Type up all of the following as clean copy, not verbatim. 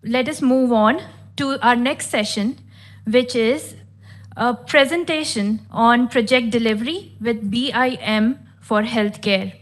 let us move on to our next session, which is a presentation on project delivery with BIM for healthcare.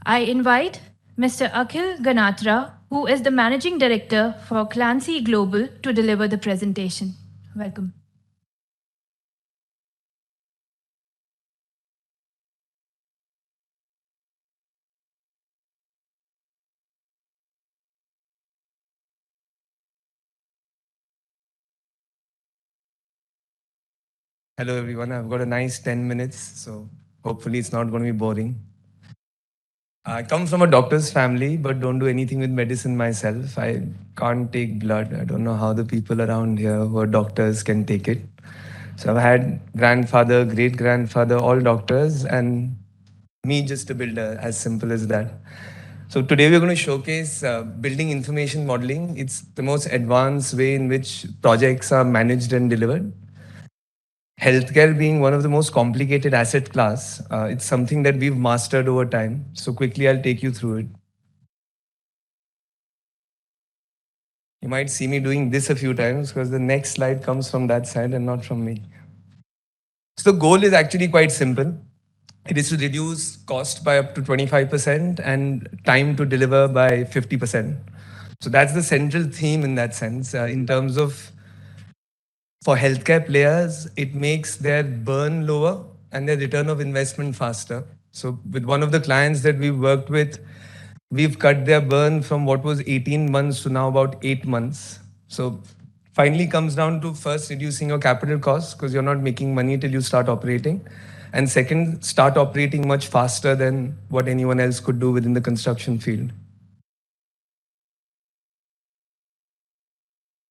I invite Mr. Akhil Ganatra, who is the Managing Director for Clancy Global, to deliver the presentation. Welcome. Hello everyone, I've got a nice 10 minutes, so hopefully it's not going to be boring. I come from a doctor's family, but don't do anything with medicine myself. I can't take blood. I don't know how the people around here who are doctors can take it. So I've had grandfather, great grandfather, all doctors, and me just a builder, as simple as that. So today we're going to showcase building information modeling. It's the most advanced way in which projects are managed and delivered. Healthcare being one of the most complicated asset class, it's something that we've mastered over time. So quickly, I'll take you through it. You might see me doing this a few times because the next slide comes from that side and not from me. So the goal is actually quite simple. It is to reduce cost by up to 25% and time to deliver by 50%. So that's the central theme in that sense. In terms of for healthcare players, it makes their burn lower and their return of investment faster. So with one of the clients that we've worked with, we've cut their burn from what was 18 months to now about 8 months. So finally comes down to first reducing your capital costs because you're not making money till you start operating. And second, start operating much faster than what anyone else could do within the construction field.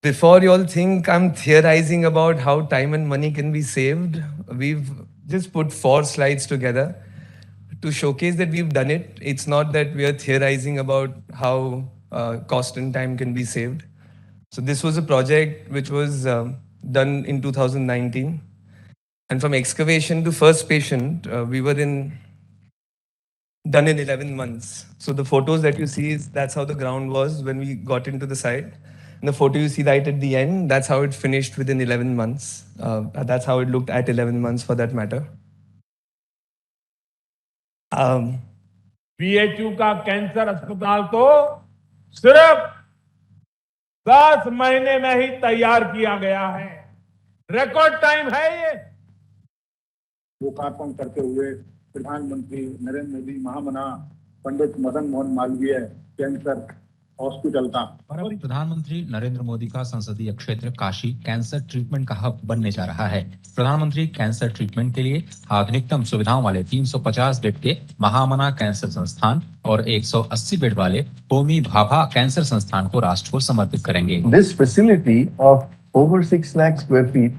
Before you all think I'm theorizing about how time and money can be saved, we've just put 4 slides together to showcase that we've done it. It's not that we are theorizing about how cost and time can be saved. So this was a project which was done in 2019. And from excavation to first patient, we were done in 11 months. So the photos that you see that's how the ground was when we got into the site. And the photo you see right at the end, that's how it finished within 11 months. That's how it looked at 11 months for that matter. BHU का cancer अस्पताल तो सिर्फ 10 महीने में ही तैयार किया गया है। रिकॉर्ड टाइम है ये। लोकार्पण करते हुए प्रधानमंत्री नरेंद्र मोदी महामना पंडित मदन मोहन मालवीय कैंसर हॉस्पिटल का प्रधानमंत्री नरेंद्र मोदी का संसदीय क्षेत्र काशी कैंसर ट्रीटमेंट का हब बनने जा रहा है। प्रधानमंत्री कैंसर ट्रीटमेंट के लिए आधुनिकतम सुविधाओं वाले 350 बेड के महामना कैंसर संस्थान और 180 बेड वाले होमी भाभा कैंसर संस्थान को राष्ट्र को समर्पित करेंगे। This facility of over 6 lakh square feet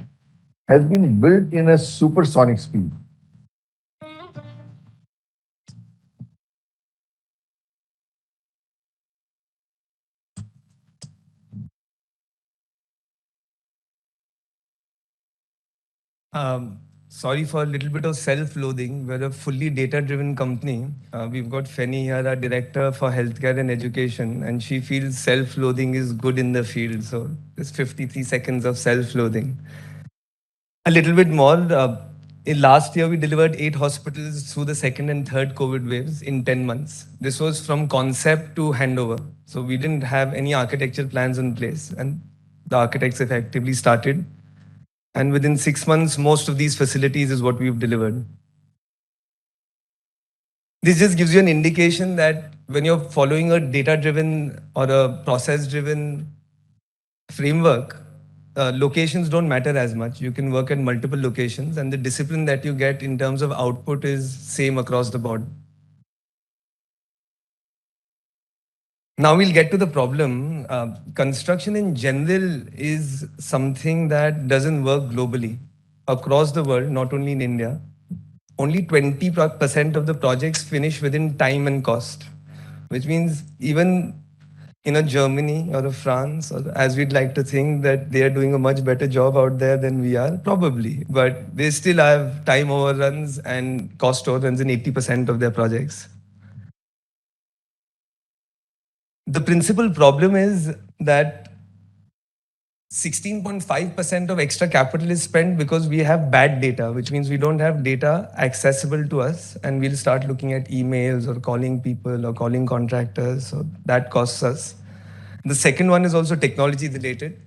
has been built in a supersonic speed. Sorry for a little bit of self-loathing. We're a fully data-driven company. We've got Feni here, our director for healthcare and education, and she feels self-loathing is good in the field. So there's 53 seconds of self-loathing. A little bit more. In last year, we delivered 8 hospitals through the second and third COVID waves in 10 months. This was from concept to handover. So we didn't have any architectural plans in place, and the architects effectively started. And within 6 months, most of these facilities is what we've delivered. This just gives you an indication that when you're following a data-driven or a process-driven framework, locations don't matter as much. You can work at multiple locations, and the discipline that you get in terms of output is same across the board. Now we'll get to the problem. Construction in general is something that doesn't work globally. Across the world, not only in India, only 20% of the projects finish within time and cost, which means even in a Germany or a France, or as we'd like to think that they are doing a much better job out there than we are, probably, but they still have time overruns and cost overruns in 80% of their projects. The principal problem is that 16.5% of extra capital is spent because we have bad data, which means we don't have data accessible to us, and we'll start looking at emails or calling people or calling contractors. So that costs us. The second one is also technology related.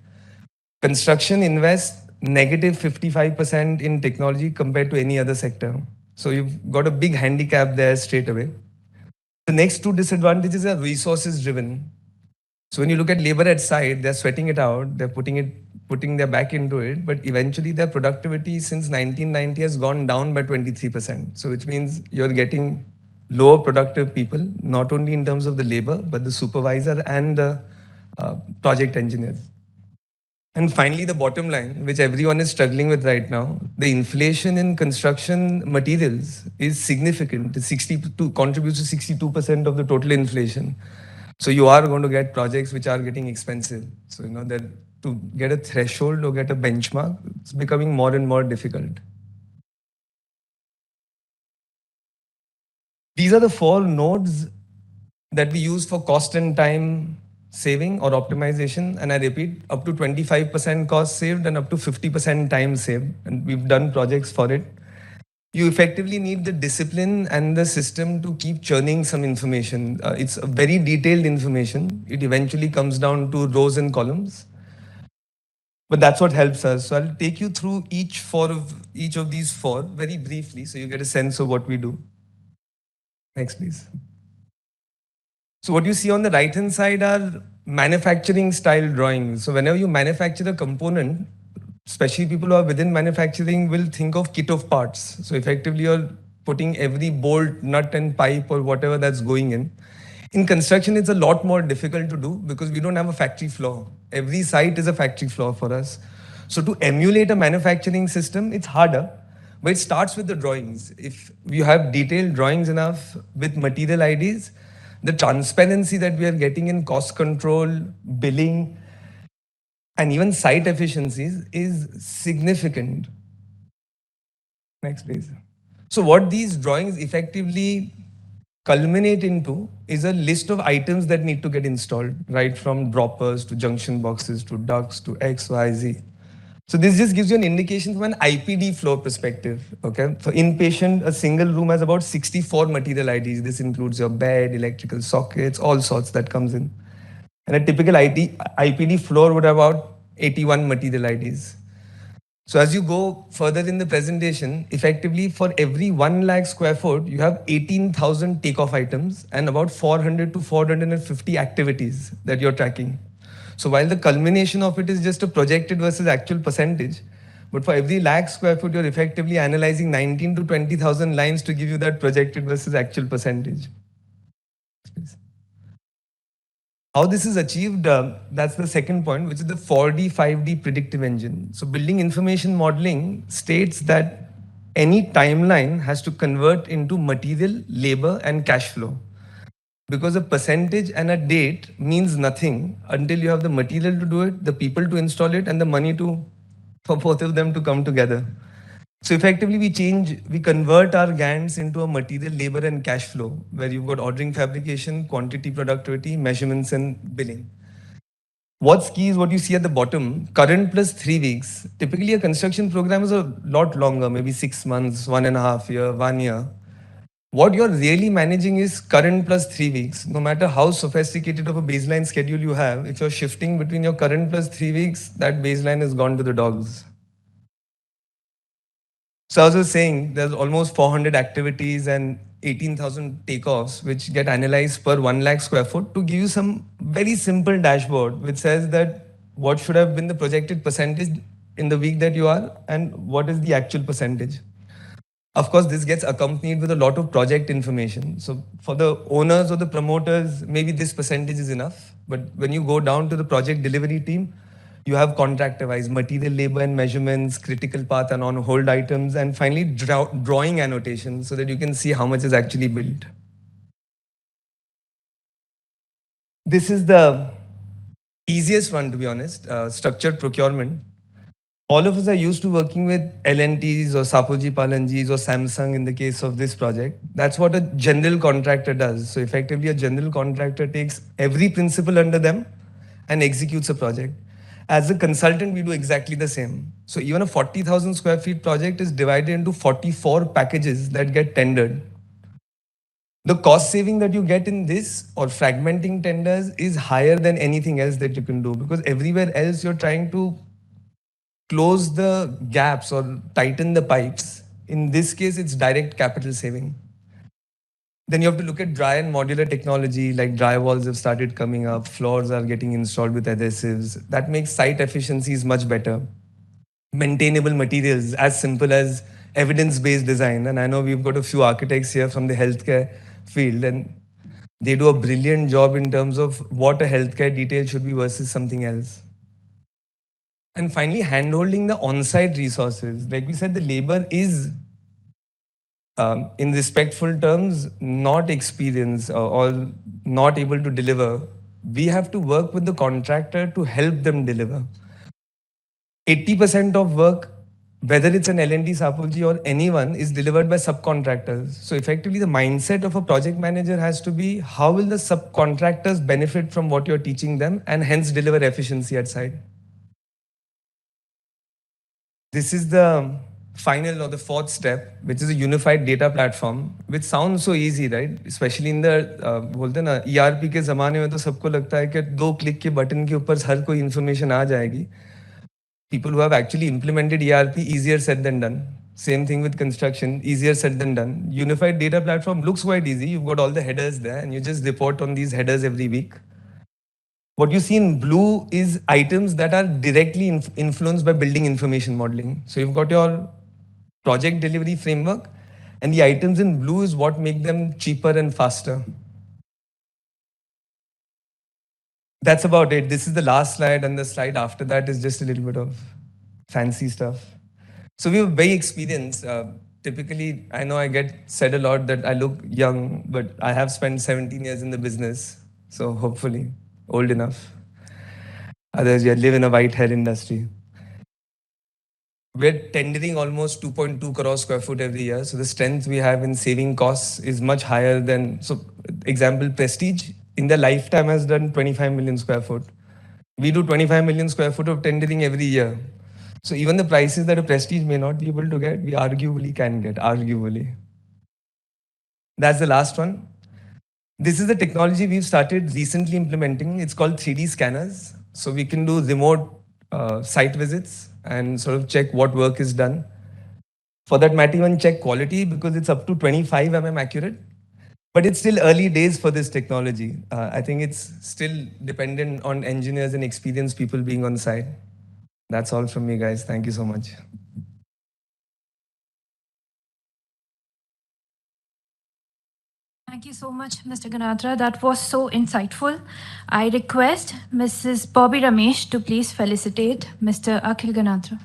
Construction invests negative 55% in technology compared to any other sector. So you've got a big handicap there straight away. The next two disadvantages are resources driven. So when you look at labor at site, they're sweating it out, they're putting their back into it, but eventually their productivity since 1990 has gone down by 23%. So which means you're getting lower productive people, not only in terms of the labor, but the supervisor and the project engineers. And finally, the bottom line, which everyone is struggling with right now, the inflation in construction materials is significant. It contributes to 62% of the total inflation. So you are going to get projects which are getting expensive. So, that to get a threshold or get a benchmark, it's becoming more and more difficult. These are the 4 nodes that we use for cost and time saving or optimization. And I repeat, up to 25% cost saved and up to 50% time saved. And we've done projects for it. You effectively need the discipline and the system to keep churning some information. It's a very detailed information. It eventually comes down to rows and columns. But that's what helps us. So I'll take you through each of these 4 very briefly so you get a sense of what we do. Next, please. So what you see on the right-hand side are manufacturing style drawings. So whenever you manufacture a component, especially people who are within manufacturing will think of kit of parts. So effectively you're putting every bolt, nut and pipe or whatever that's going in. In construction, it's a lot more difficult to do because we don't have a factory floor. Every site is a factory floor for us. So to emulate a manufacturing system, it's harder. But it starts with the drawings. If you have detailed drawings enough with material IDs, the transparency that we are getting in cost control, billing, and even site efficiencies is significant. Next, please. So what these drawings effectively culminate into is a list of items that need to get installed, right from droppers to junction boxes to ducts to X, Y, Z. So this just gives you an indication from an IPD flow perspective. Okay, for inpatient, a single room has about 64 material IDs. This includes your bed, electrical sockets, all sorts that comes in. And a typical IPD floor would have about 81 material IDs. So as you go further in the presentation, effectively for every 1 lakh square foot, you have 18,000 takeoff items and about 400 to 450 activities that you're tracking. So while the culmination of it is just a projected versus actual percentage, but for every lakh square foot, you're effectively analyzing 19 to 20,000 lines to give you that projected versus actual percentage. How this is achieved, that's the second point, which is the 4D, 5D predictive engine. So building information modeling states that any timeline has to convert into material, labor, and cash flow. Because a percentage and a date means nothing until you have the material to do it, the people to install it, and the money for both of them to come together. So effectively, we convert our GANs into a material, labor, and cash flow, where you've got ordering, fabrication, quantity, productivity, measurements, and billing. What's key is what you see at the bottom, current plus 3 weeks. Typically, a construction program is a lot longer, maybe 6 months, 1.5 years, 1 year. What you're really managing is current plus 3 weeks. No matter how sophisticated of a baseline schedule you have, if you're shifting between your current plus 3 weeks, that baseline is gone to the dogs. So as I was saying, there's almost 400 activities and 18,000 takeoffs, which get analyzed per 1 lakh square foot to give you some very simple dashboard, which says that what should have been the projected percentage in the week that you are and what is the actual percentage. Of course, this gets accompanied with a lot of project information. So for the owners or the promoters, maybe this percentage is enough. But when you go down to the project delivery team, you have contractor-wise material, labor, and measurements, critical path and on-hold items, and finally drawing annotations so that you can see how much is actually built. This is the easiest one, to be honest, structured procurement. All of us are used to working with L&Ts or Sapoji Palanjis or Samsung in the case of this project. That's what a general contractor does. So effectively, a general contractor takes every principle under them and executes a project. As a consultant, we do exactly the same. So even a 40,000 square feet project is divided into 44 packages that get tendered. The cost saving that you get in this or fragmenting tenders is higher than anything else that you can do, because everywhere else you're trying to close the gaps or tighten the pipes. In this case, it's direct capital saving. Then you have to look at dry and modular technology, like drywalls have started coming up, floors are getting installed with adhesives. That makes site efficiencies much better. Maintainable materials, as simple as evidence-based design. And I know we've got a few architects here from the healthcare field, and they do a brilliant job in terms of what a healthcare detail should be versus something else. And finally, handholding the on-site resources. Like we said, the labor is, in respectful terms, not experienced or not able to deliver. We have to work with the contractor to help them deliver. 80% of work, whether it's an L&D Sapulji or anyone, is delivered by subcontractors. So effectively, the mindset of a project manager has to be, how will the subcontractors benefit from what you're teaching them and hence deliver efficiency at site? This is the final or the fourth step, which is a unified data platform, which sounds so easy, right? Especially in the बोलते हैं ना ERP के ज़माने में तो सबको लगता है कि 2 क्लिक के बटन के ऊपर हर कोई इन्फॉर्मेशन आ जाएगी. People who have actually implemented ERP, easier said than done. Same thing with construction, easier said than done. Unified data platform looks quite easy. You've got all the headers there and you just report on these headers every week. What you see in blue is items that are directly influenced by building information modeling. So you've got your project delivery framework, and the items in blue is what make them cheaper and faster. That's about it. This is the last slide, and the slide after that is just a little bit of fancy stuff. So we were very experienced. Typically, I know I get said a lot that I look young, but I have spent 17 years in the business. So hopefully, old enough. Otherwise, you live in a white hair industry. We're tendering almost 2.2 crore square foot every year. So the strength we have in saving costs is much higher than, so example, Prestige in their lifetime has done 25 million square foot. We do 25 million square foot of tendering every year. So even the prices that a Prestige may not be able to get, we arguably can get, arguably. That's the last one. This is the technology we've started recently implementing. It's called 3D scanners. So we can do remote site visits and sort of check what work is done. For that matter, even check quality because it's up to 25 mm accurate. But it's still early days for this technology. I think it's still dependent on engineers and experienced people being on site. That's all from me, guys. Thank you so much. Thank you so much, Mr. Ganatra. That was so insightful. I request Mrs. Bobby Ramesh to please felicitate Mr. Akhil Ganatra.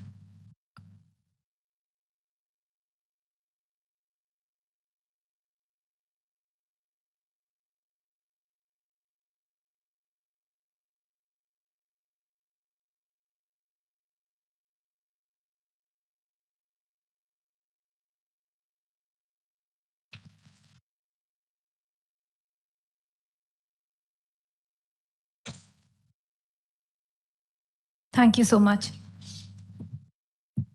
Thank you so much.